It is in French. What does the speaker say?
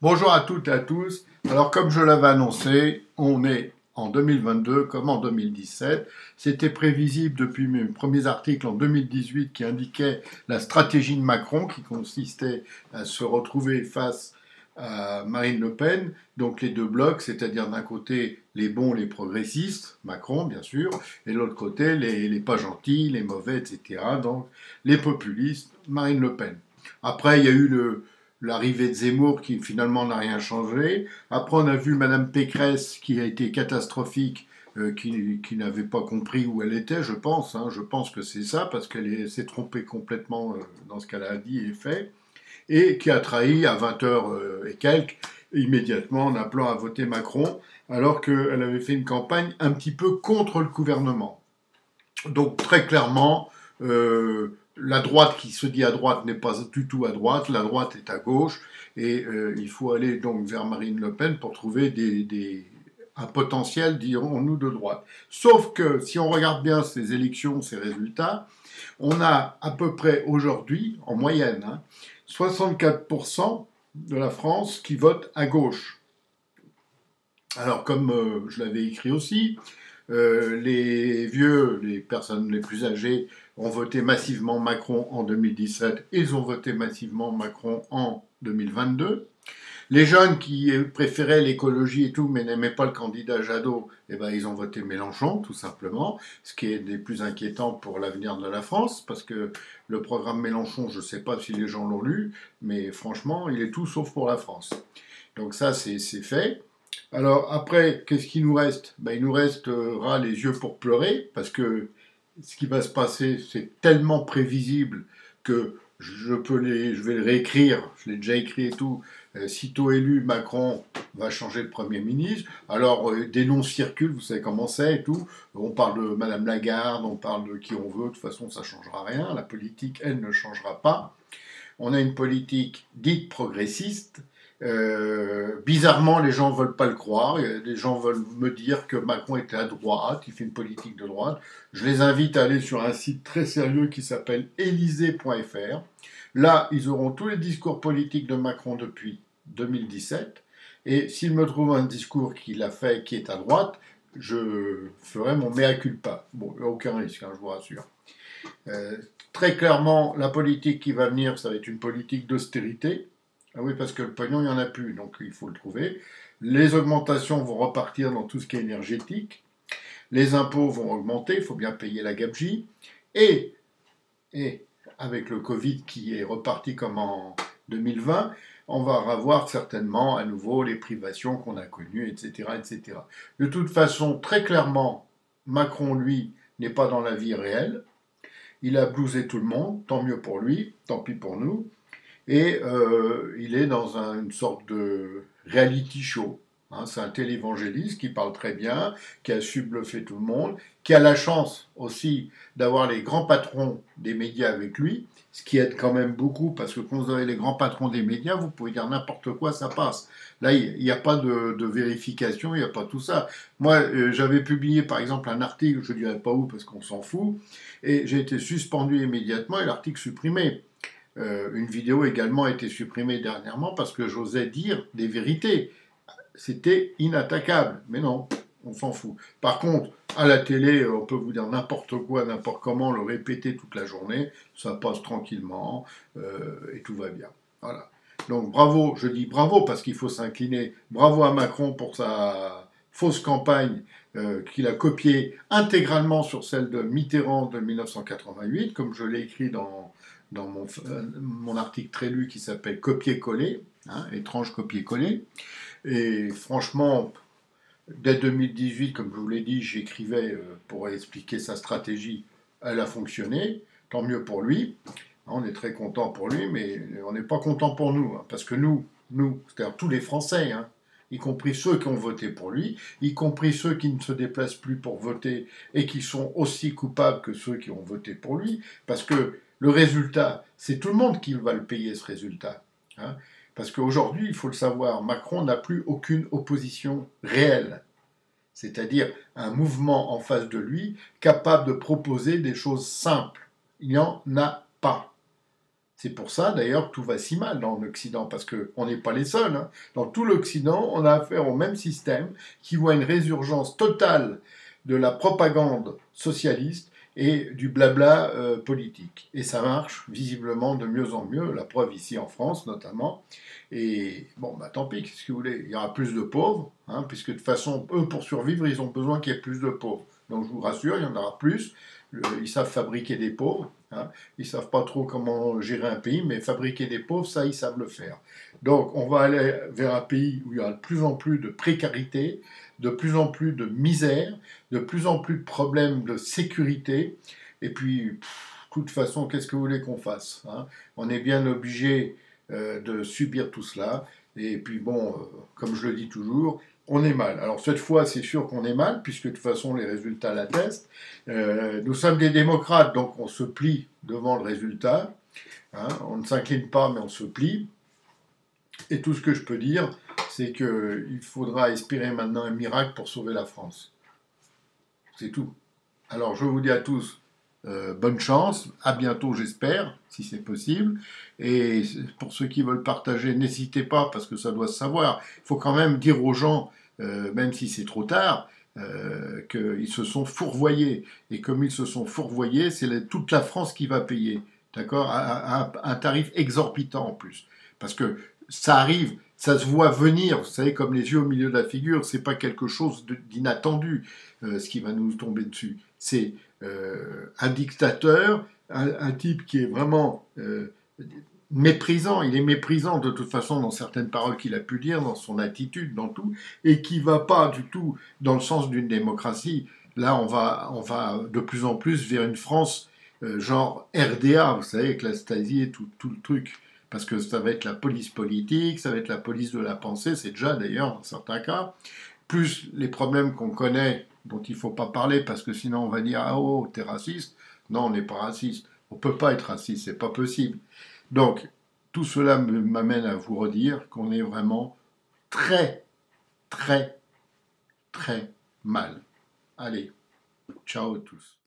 Bonjour à toutes et à tous. Alors, comme je l'avais annoncé, on est en 2022 comme en 2017. C'était prévisible depuis mes premiers articles en 2018 qui indiquaient la stratégie de Macron qui consistait à se retrouver face à Marine Le Pen, donc les deux blocs, c'est-à-dire d'un côté les bons, les progressistes, Macron bien sûr, et de l'autre côté les pas gentils, les mauvais, etc. Donc les populistes, Marine Le Pen. Après, il y a eu l'arrivée de Zemmour qui finalement n'a rien changé. Après, on a vu Madame Pécresse qui a été catastrophique, qui n'avait pas compris où elle était, je pense. Je pense que c'est ça, parce qu'elle s'est trompée complètement dans ce qu'elle a dit et fait, et qui a trahi à 20 heures et quelques, immédiatement en appelant à voter Macron, alors qu'elle avait fait une campagne un petit peu contre le gouvernement. Donc très clairement, la droite qui se dit à droite n'est pas du tout à droite, la droite est à gauche, et il faut aller donc vers Marine Le Pen pour trouver un potentiel, dirons-nous, de droite. Sauf que si on regarde bien ces élections, ces résultats, on a à peu près aujourd'hui, en moyenne, 64% de la France qui vote à gauche. Alors comme je l'avais écrit aussi, les vieux, les personnes les plus âgées ont voté massivement Macron en 2017, ils ont voté massivement Macron en 2022. Les jeunes qui préféraient l'écologie et tout, mais n'aimaient pas le candidat Jadot, eh ben, ils ont voté Mélenchon, tout simplement, ce qui est des plus inquiétants pour l'avenir de la France, parce que le programme Mélenchon, je ne sais pas si les gens l'ont lu, mais franchement, il est tout sauf pour la France. Donc ça, c'est fait. Alors après, qu'est-ce qu'il nous reste? Il nous restera les yeux pour pleurer, parce que ce qui va se passer, c'est tellement prévisible que je vais le réécrire, je l'ai déjà écrit et tout. Sitôt élu, Macron va changer de Premier ministre. Alors, des noms circulent, vous savez comment c'est et tout. On parle de Madame Lagarde, on parle de qui on veut, de toute façon, ça ne changera rien. La politique, elle, ne changera pas. On a une politique dite progressiste. Bizarrement, les gens ne veulent pas le croire. Les gens veulent me dire que Macron était à droite, il fait une politique de droite. Je les invite à aller sur un site très sérieux qui s'appelle elysée.fr. Là, ils auront tous les discours politiques de Macron depuis 2017. Et s'il me trouve un discours qu'il a fait qui est à droite, je ferai mon mea culpa. Bon, il n'y a aucun risque, je vous rassure. Très clairement, la politique qui va venir, ça va être une politique d'austérité. Ah oui, parce que le pognon, il n'y en a plus, donc il faut le trouver. Les augmentations vont repartir dans tout ce qui est énergétique. Les impôts vont augmenter, il faut bien payer la gabegie. Et avec le Covid qui est reparti comme en 2020, on va revoir certainement à nouveau les privations qu'on a connues, etc., etc. De toute façon, très clairement, Macron, lui, n'est pas dans la vie réelle. Il a blousé tout le monde, tant mieux pour lui, tant pis pour nous. Et il est dans une sorte de reality show. C'est un télévangéliste qui parle très bien, qui a su bluffer tout le monde, qui a la chance aussi d'avoir les grands patrons des médias avec lui, ce qui aide quand même beaucoup, parce que quand vous avez les grands patrons des médias, vous pouvez dire n'importe quoi, ça passe. Là, il n'y a pas de vérification, il n'y a pas tout ça. Moi, j'avais publié par exemple un article, je ne dirais pas où parce qu'on s'en fout, et j'ai été suspendu immédiatement et l'article supprimé. Une vidéo également a été supprimée dernièrement parce que j'osais dire des vérités. C'était inattaquable, mais non, on s'en fout. Par contre, à la télé, on peut vous dire n'importe quoi, n'importe comment, le répéter toute la journée, ça passe tranquillement et tout va bien. Voilà. Donc bravo, je dis bravo parce qu'il faut s'incliner. Bravo à Macron pour sa fausse campagne qu'il a copiée intégralement sur celle de Mitterrand de 1988, comme je l'ai écrit dans mon article très lu qui s'appelle Copier-coller, étrange copier-coller. Et franchement, dès 2018, comme je vous l'ai dit, j'écrivais pour expliquer sa stratégie. Elle a fonctionné, tant mieux pour lui. On est très content pour lui, mais on n'est pas content pour nous. Parce que nous, c'est-à-dire tous les Français, y compris ceux qui ont voté pour lui, y compris ceux qui ne se déplacent plus pour voter et qui sont aussi coupables que ceux qui ont voté pour lui, parce que le résultat, c'est tout le monde qui va le payer, ce résultat. Parce qu'aujourd'hui, il faut le savoir, Macron n'a plus aucune opposition réelle. C'est-à-dire un mouvement en face de lui capable de proposer des choses simples. Il n'y en a pas. C'est pour ça d'ailleurs que tout va si mal dans l'Occident, parce qu'on n'est pas les seuls, hein. Dans tout l'Occident, on a affaire au même système qui voit une résurgence totale de la propagande socialiste et du blabla politique. Et ça marche visiblement de mieux en mieux, la preuve ici en France notamment. Et bon, bah tant pis, qu'est-ce que vous voulez? Il y aura plus de pauvres, hein, puisque de toute façon, eux, pour survivre, ils ont besoin qu'il y ait plus de pauvres. Donc je vous rassure, il y en aura plus. Ils savent fabriquer des pauvres, hein. Ils savent pas trop comment gérer un pays, mais fabriquer des pauvres, ça, ils savent le faire. Donc on va aller vers un pays où il y aura de plus en plus de précarité, de plus en plus de misère, de plus en plus de problèmes de sécurité. Et puis, de toute façon, qu'est-ce que vous voulez qu'on fasse, hein? On est bien obligé de subir tout cela. Et puis bon, comme je le dis toujours, on est mal. Alors cette fois, c'est sûr qu'on est mal, puisque de toute façon, les résultats l'attestent. Nous sommes des démocrates, donc on se plie devant le résultat, hein. On ne s'incline pas, mais on se plie. Et tout ce que je peux dire, c'est qu'il faudra espérer maintenant un miracle pour sauver la France. C'est tout. Alors je vous dis à tous, bonne chance, à bientôt j'espère, si c'est possible. Et pour ceux qui veulent partager, n'hésitez pas, parce que ça doit se savoir. Il faut quand même dire aux gens, même si c'est trop tard, qu'ils se sont fourvoyés. Et comme ils se sont fourvoyés, c'est toute la France qui va payer. D'accord? À un tarif exorbitant en plus. Parce que ça arrive, ça se voit venir, vous savez, comme les yeux au milieu de la figure, c'est pas quelque chose d'inattendu, ce qui va nous tomber dessus. C'est un dictateur, un type qui est vraiment méprisant, il est méprisant de toute façon dans certaines paroles qu'il a pu dire, dans son attitude, dans tout, et qui va pas du tout dans le sens d'une démocratie. Là, on va de plus en plus vers une France genre RDA, vous savez, avec la Stasi et tout le truc. Parce que ça va être la police politique, ça va être la police de la pensée, c'est déjà d'ailleurs dans certains cas, plus les problèmes qu'on connaît, dont il ne faut pas parler, parce que sinon on va dire « Ah oh, t'es raciste ». Non, on n'est pas raciste. On ne peut pas être raciste, c'est pas possible. Donc, tout cela m'amène à vous redire qu'on est vraiment très, très, très mal. Allez, ciao à tous.